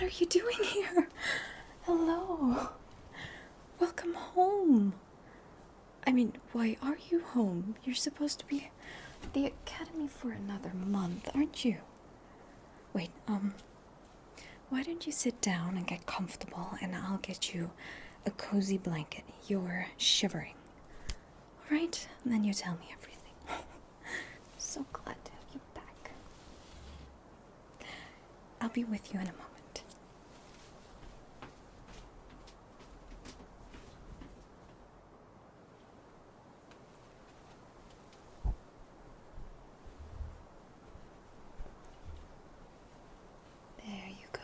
What are you doing here? Hello. Welcome home. I mean, why are you home? You're supposed to be at the academy for another month, aren't you? Wait, why don't you sit down and get comfortable and I'll get you a cozy blanket. You're shivering. Alright? And then you tell me everything. So glad to have you back. I'll be with you in a moment. There you go.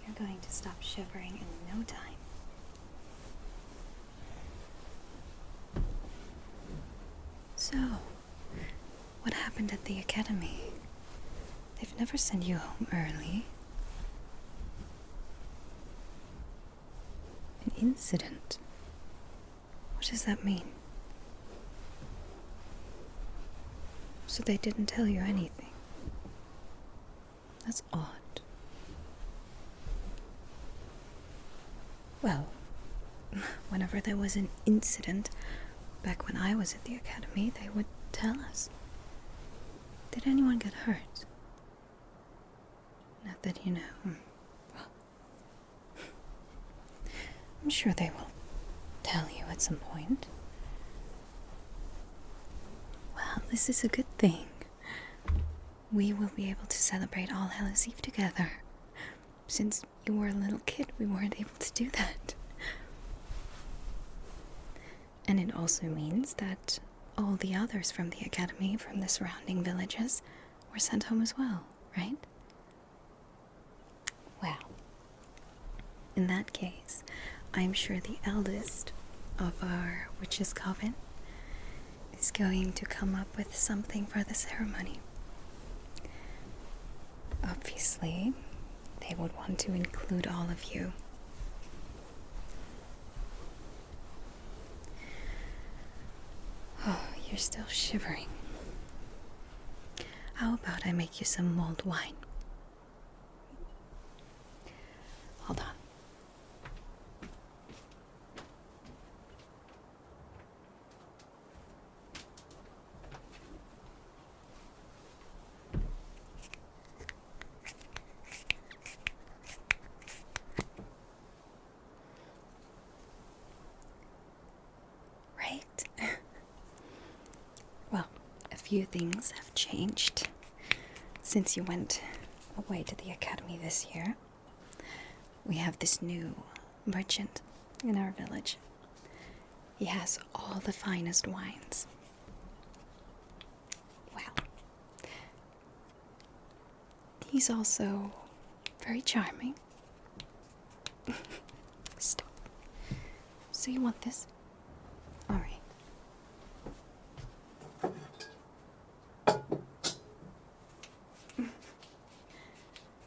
You're going to stop shivering in no time. So, what happened at the academy? They've never sent you home early. An incident? What does that mean? So they didn't tell you anything. That's odd. Well, whenever there was an incident, back when I was at the academy, they would tell us. Did anyone get hurt? Not that you know. Well, I'm sure they will tell you at some point. Well, this is a good thing. We will be able to celebrate All Hallows Eve together. Since you were a little kid, we weren't able to do that. And it also means that all the others from the academy, from the surrounding villages, were sent home as well, right? Well, in that case, I'm sure the eldest of our witches' coven is going to come up with something for the ceremony. Obviously, they would want to include all of you. Oh, you're still shivering. How about I make you some mulled wine? Hold on. Right? Well, a few things have changed since you went away to the academy this year. We have this new merchant in our village. He has all the finest wines. Well, he's also very charming. Stop. So you want this? All right.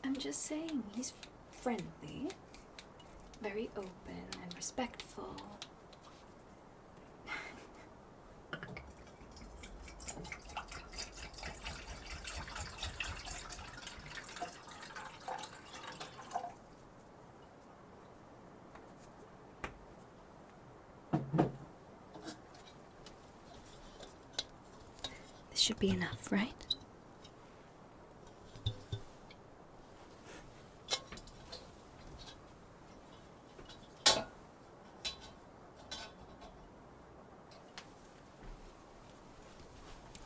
I'm just saying, he's friendly, very open and respectful. This should be enough, right?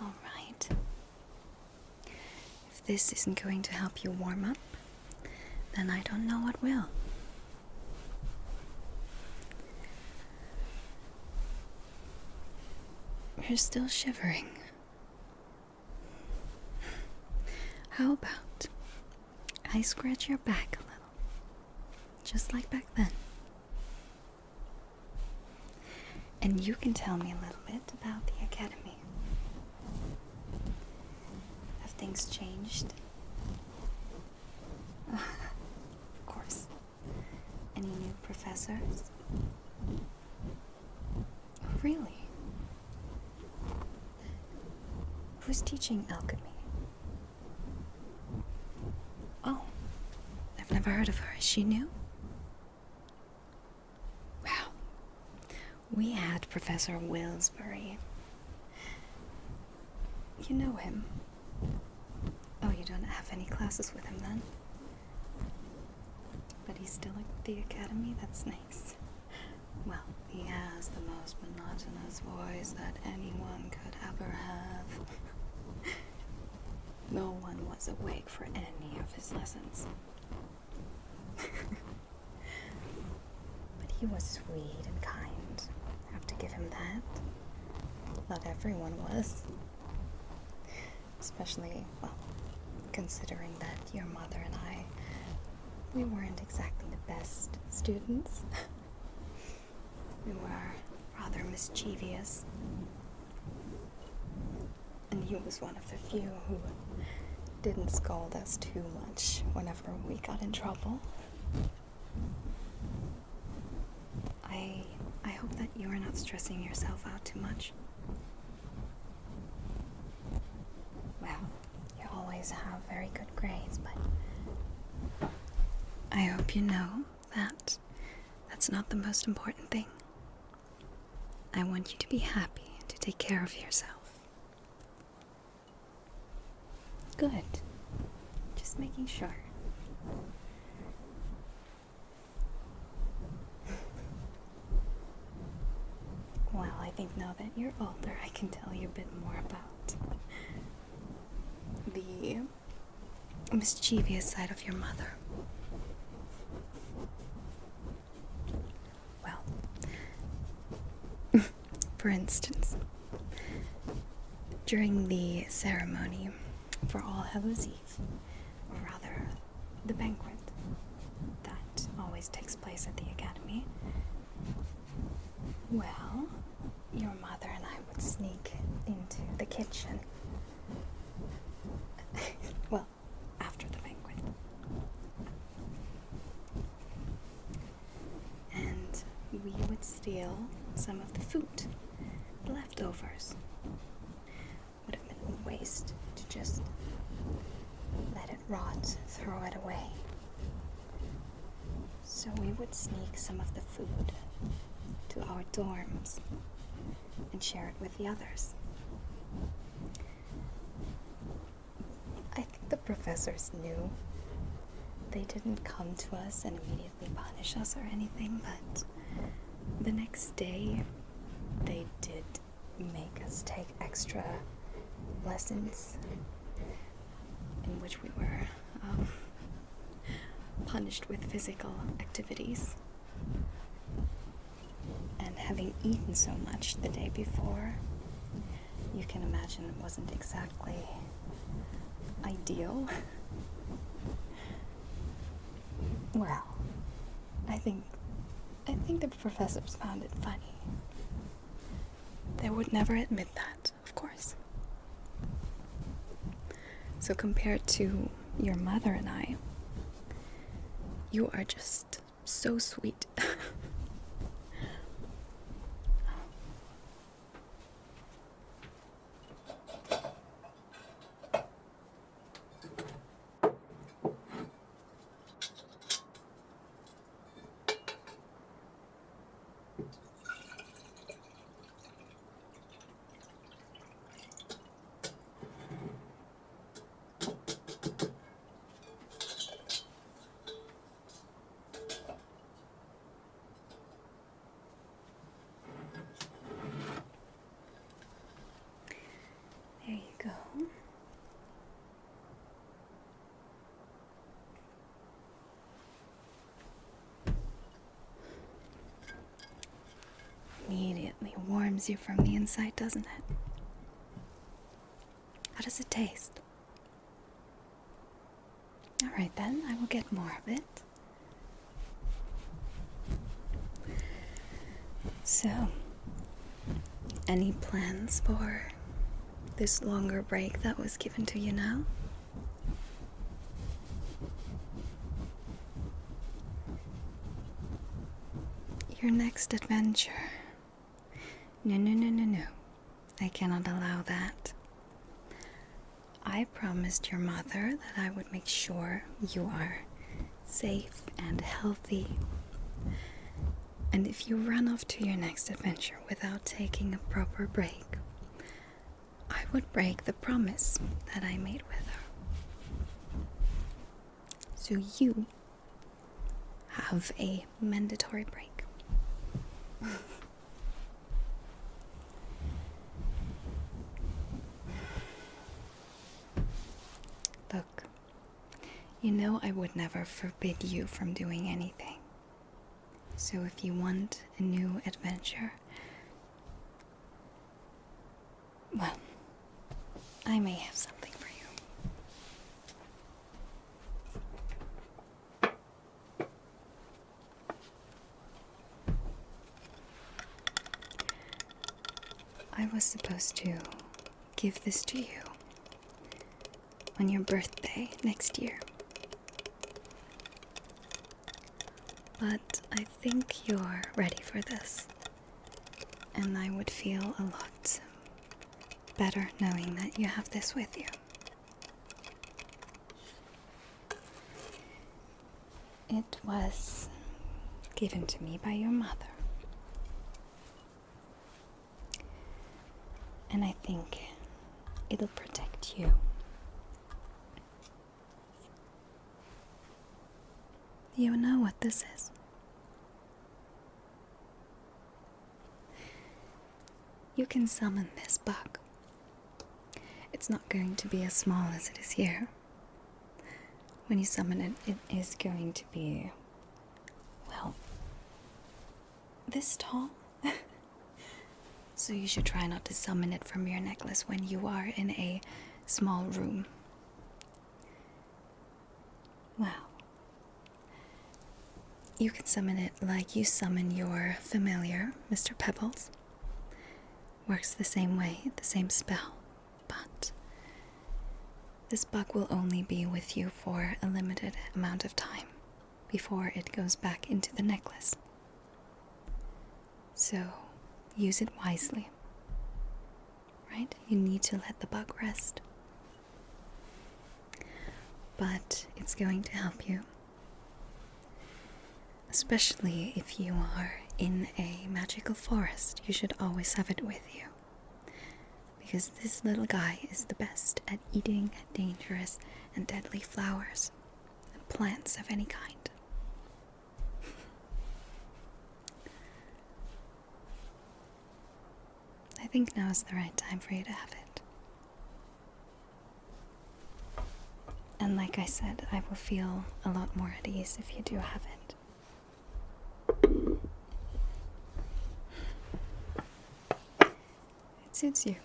All right. If this isn't going to help you warm up, then I don't know what will. You're still shivering. How about I scratch your back a little, just like back then? And you can tell me a little bit about the academy. Have things changed? Of course. Any new professors? Oh, really? Who's teaching alchemy? Never heard of her. Is she new? Wow. We had Professor Wilsbury. You know him. Oh, you don't have any classes with him then? But he's still at the academy? That's nice. Well, he has the most monotonous voice that anyone could ever have. No one was awake for any of his lessons. But he was sweet and kind. I have to give him that. Not everyone was. Especially, well, considering that your mother and I, we weren't exactly the best students. We were rather mischievous. And he was one of the few who didn't scold us too much whenever we got in trouble. I hope that you are not stressing yourself out too much. Well, you always have very good grades, but I hope you know that that's not the most important thing. I want you to be happy and to take care of yourself. Good. Just making sure. Well, I think now that you're older, I can tell you a bit more about the mischievous side of your mother. Well, for instance, during the ceremony for All Hallows Eve, or rather, the banquet that always takes place at the academy, well, your mother and I would sneak into the kitchen. Well, after the banquet. And we would steal some of the food, the leftovers. Would have been a waste to just let it rot, throw it away. So we would sneak some of the food to our dorms and share it with the others. I think the professors knew. They didn't come to us and immediately punish us or anything, but the next day they did make us take extra lessons in which we were punished with physical activities. And having eaten so much the day before, you can imagine it wasn't exactly ideal. Well, I think the professors found it funny. They would never admit that, of course. So compared to your mother and I, you are just so sweet. There you go. Immediately warms you from the inside, doesn't it? How does it taste? Alright then, I will get more of it. So, any plans for this longer break that was given to you now? Your next adventure. No. I cannot allow that. I promised your mother that I would make sure you are safe and healthy. And if you run off to your next adventure without taking a proper break, I would break the promise that I made with her. So you have a mandatory break. Look, you know I would never forbid you from doing anything. So if you want a new adventure, well, I may have something for you. I was supposed to give this to you on your birthday next year. But I think you're ready for this, and I would feel a lot better knowing that you have this with you. It was given to me by your mother, and I think it'll protect you. You know what this is. You can summon this bug. It's not going to be as small as it is here. When you summon it, it is going to be, well, this tall. So you should try not to summon it from your necklace when you are in a small room. Wow. You can summon it like you summon your familiar, Mr. Pebbles. Works the same way, the same spell, but this bug will only be with you for a limited amount of time before it goes back into the necklace. So use it wisely, right? You need to let the bug rest. But it's going to help you. Especially if you are in a magical forest, you should always have it with you. Because this little guy is the best at eating dangerous and deadly flowers and plants of any kind. I think now is the right time for you to have it. And like I said, I will feel a lot more at ease if you do have it. It suits you.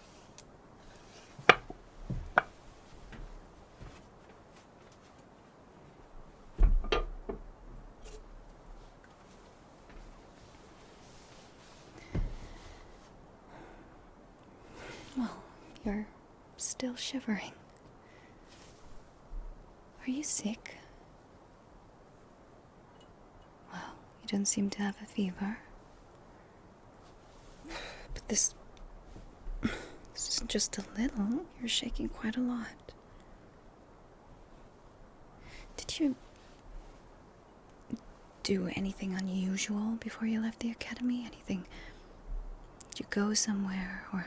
Well, you're still shivering. Are you sick? Well, you don't seem to have a fever. But this is just a little. You're shaking quite a lot. Did you do anything unusual before you left the academy? Anything? Did you go somewhere or...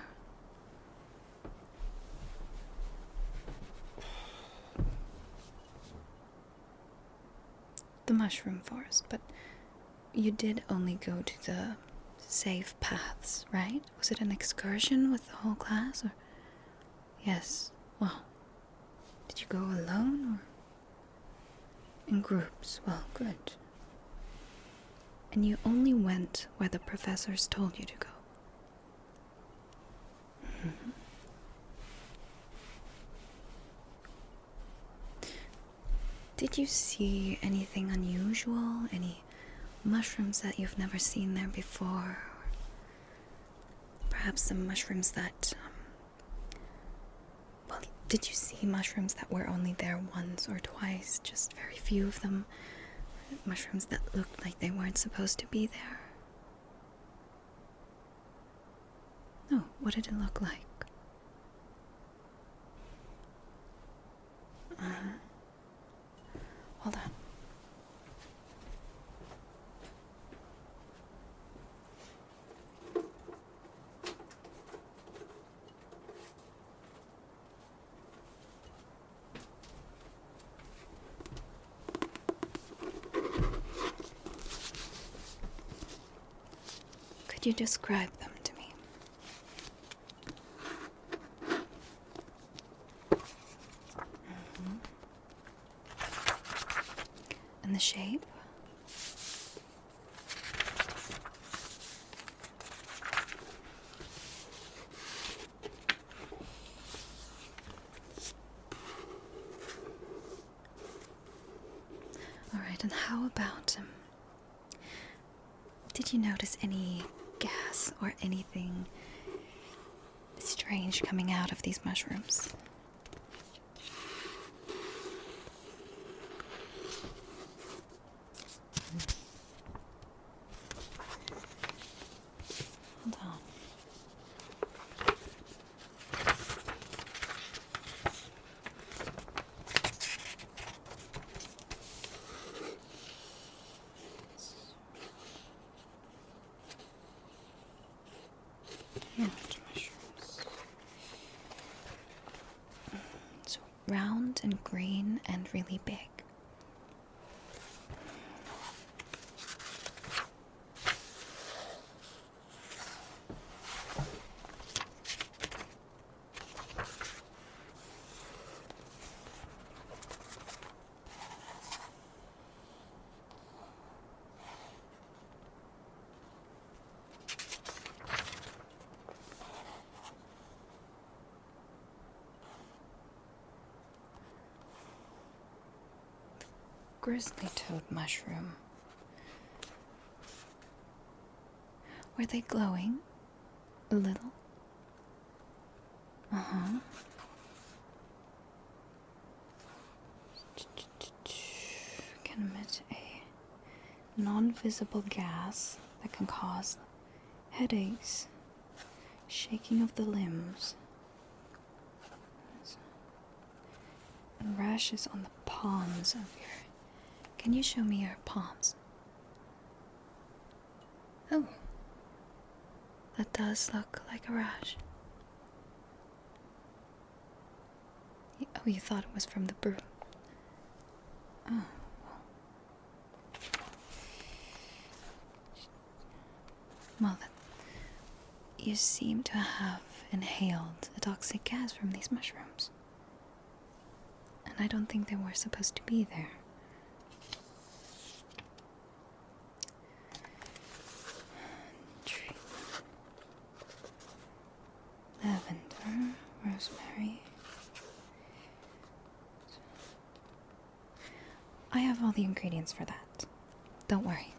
The mushroom forest, but you did only go to the safe paths, right? Was it an excursion with the whole class, or... Yes, well, did you go alone, or in groups? Well, good. And you only went where the professors told you to go. Mm-hmm. Did you see anything unusual? Any mushrooms that you've never seen there before? Perhaps some mushrooms that... well, did you see mushrooms that were only there once or twice? Just very few of them. Mushrooms that looked like they weren't supposed to be there. No, what did it look like? Hold on. Could you describe them to me? And the shape? Alright, and how about, did you notice any gas or anything strange coming out of these mushrooms? Hold on. And mushrooms. So round and green and really big. Grizzly toad mushroom. Were they glowing? A little? Uh-huh. Can emit a non-visible gas that can cause headaches, shaking of the limbs, and rashes on the palms of your... Can you show me your palms? Oh, that does look like a rash. Oh, you thought it was from the brew. Oh, well, you seem to have inhaled a toxic gas from these mushrooms. And I don't think they were supposed to be there. Lavender, rosemary. I have all the ingredients for that. Don't worry.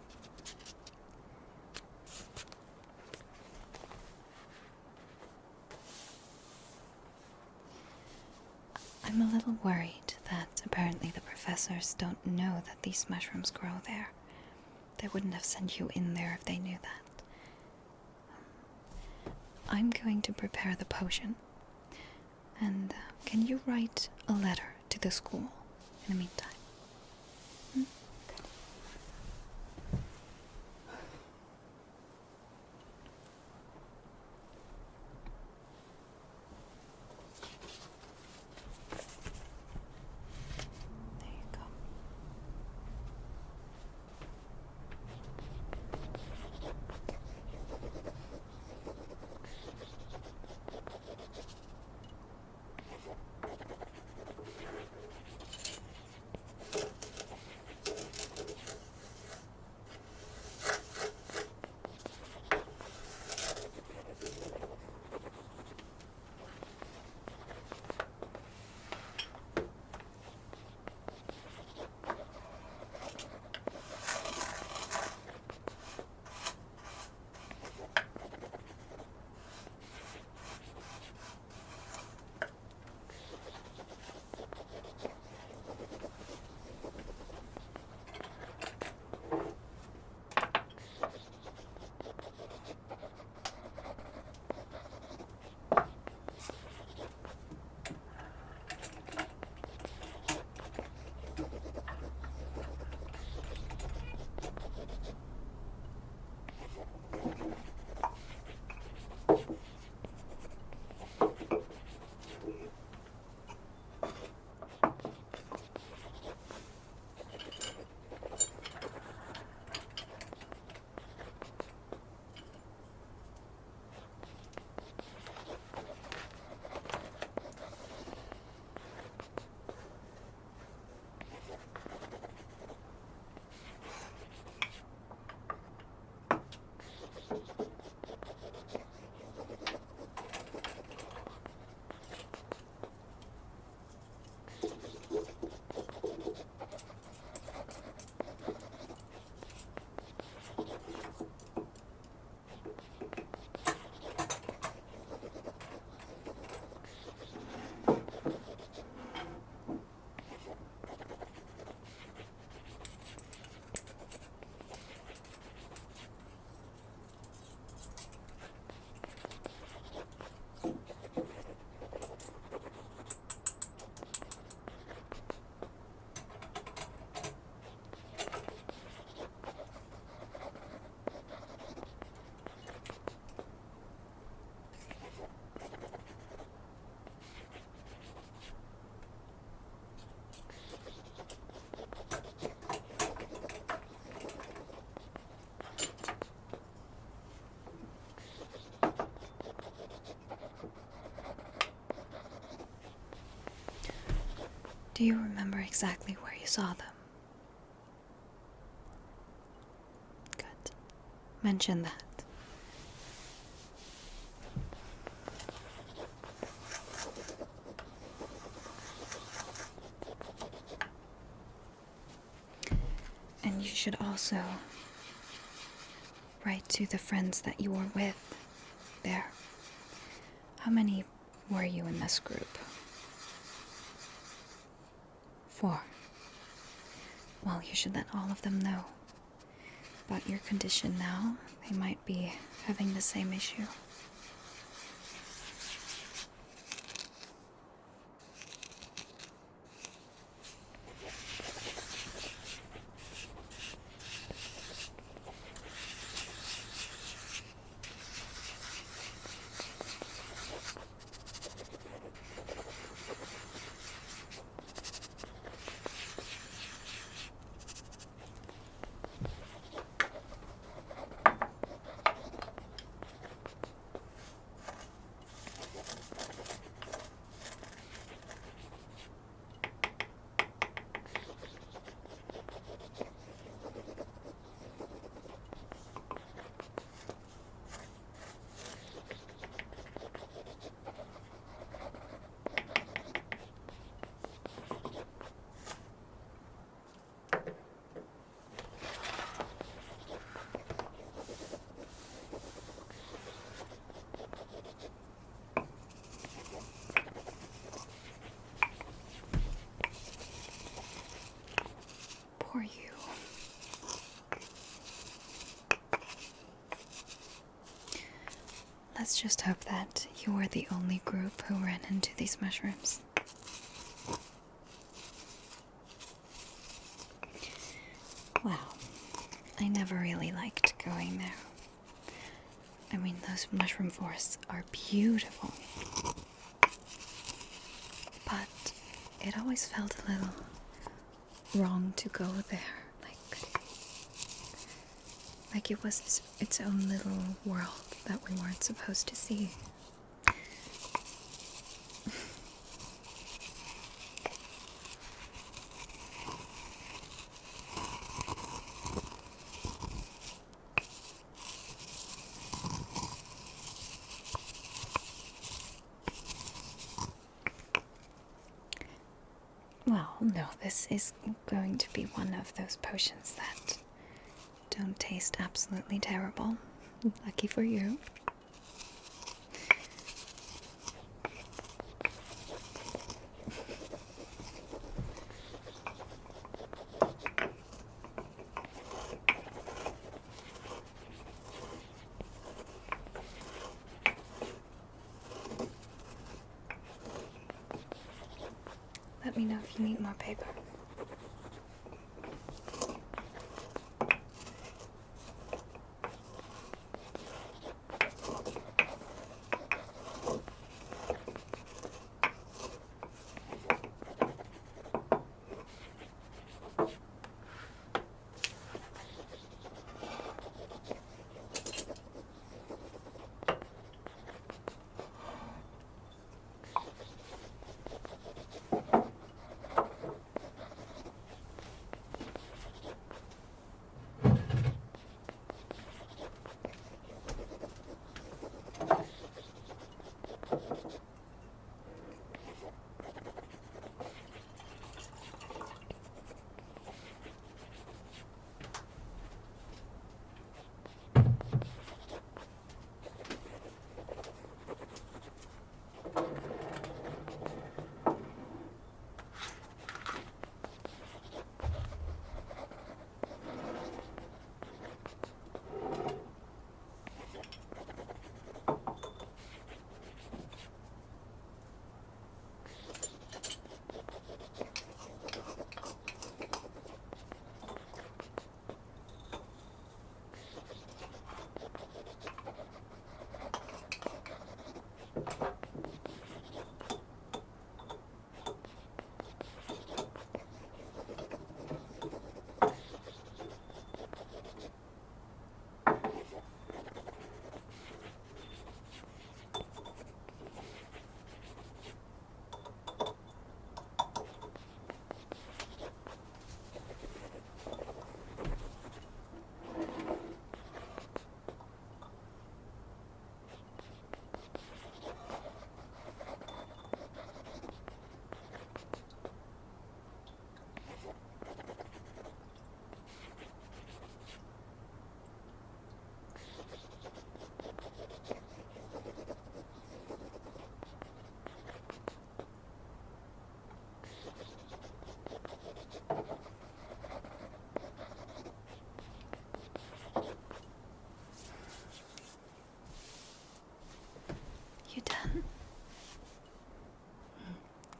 I'm a little worried that apparently the professors don't know that these mushrooms grow there. They wouldn't have sent you in there if they knew that. I'm going to prepare the potion. And can you write a letter to the school in the meantime? Good. There you go. Do you remember exactly where you saw them? Good. Mention that. And you should also write to the friends that you were with there. How many were you in this group? 4. Well, you should let all of them know about your condition now. They might be having the same issue. Poor you. Let's just hope that you were the only group who ran into these mushrooms. Wow. I never really liked going there. I mean, those mushroom forests are beautiful. But it always felt a little wrong to go there. Like it was its own little world that we weren't supposed to see. Well, no, this is going to be one of those potions that don't taste absolutely terrible. Lucky for you. Let me know if you need more paper.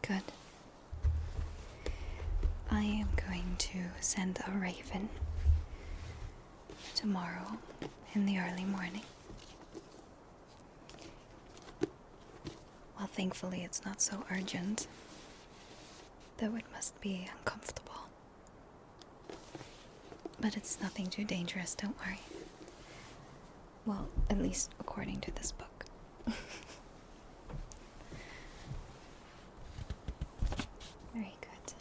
good. I am going to send a raven tomorrow in the early morning. Well, thankfully it's not so urgent, though it must be uncomfortable. But it's nothing too dangerous, don't worry. Well, at least according to this book. Very good.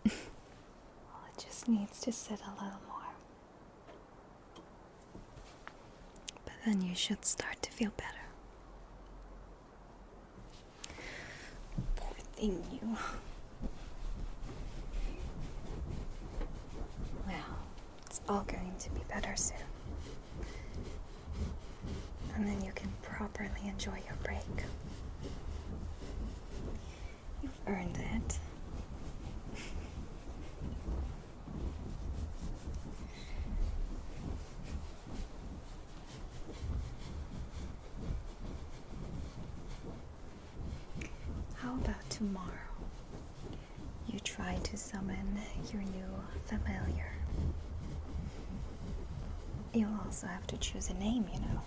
Well, it just needs to sit a little more. But then you should start to feel better. Poor thing, you. Well, it's all going to be better soon. And then you can properly enjoy your break. You've earned it. How about tomorrow? You try to summon your new familiar. You'll also have to choose a name, you know.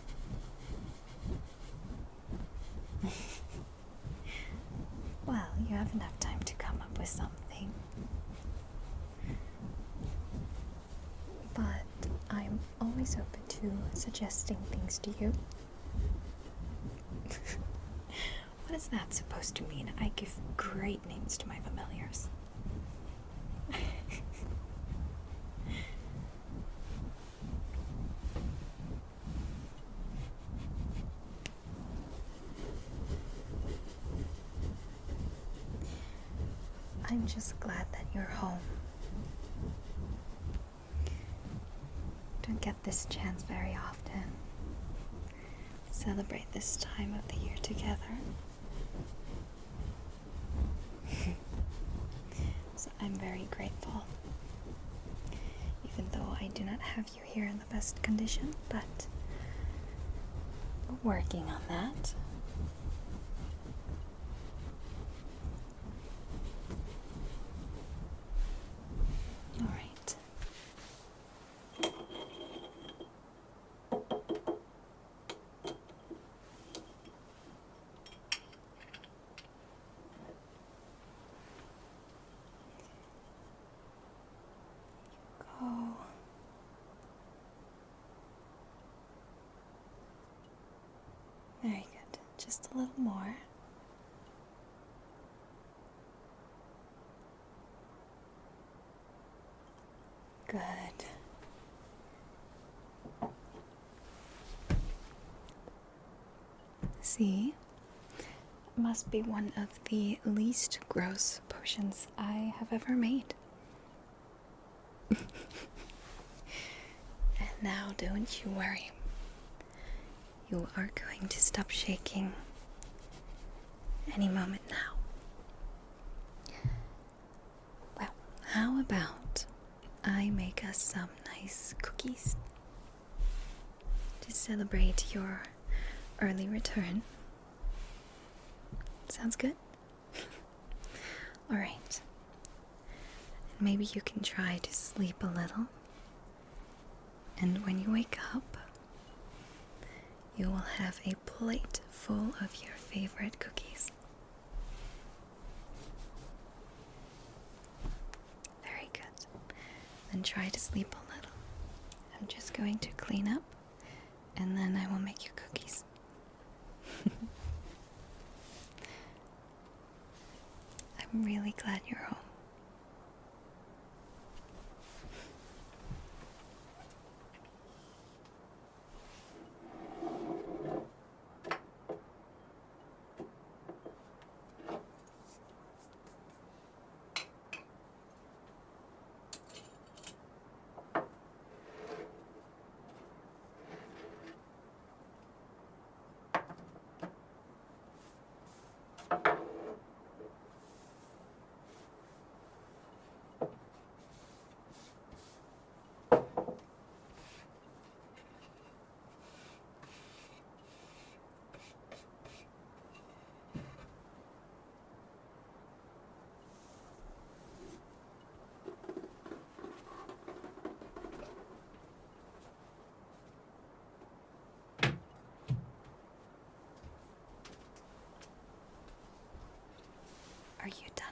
Well, you have enough time to come up with something. But I'm always open to suggesting things to you. What is that supposed to mean? I give great names to my familiars. I'm just glad that you're home. Don't get this chance very often to celebrate this time of the year together. So I'm very grateful, even though I do not have you here in the best condition, but we're working on that. All right. Go. Very good. Just a little more. Good. See? Must be one of the least gross potions I have ever made. And now don't you worry. You are going to stop shaking any moment now. Well, how about I make us some nice cookies to celebrate your early return? Sounds good? Alright. Maybe you can try to sleep a little. And when you wake up, you will have a plate full of your favorite cookies. Very good. Then try to sleep a little. I'm just going to clean up, and then I will make you cookies. I'm really glad you're home. Are you done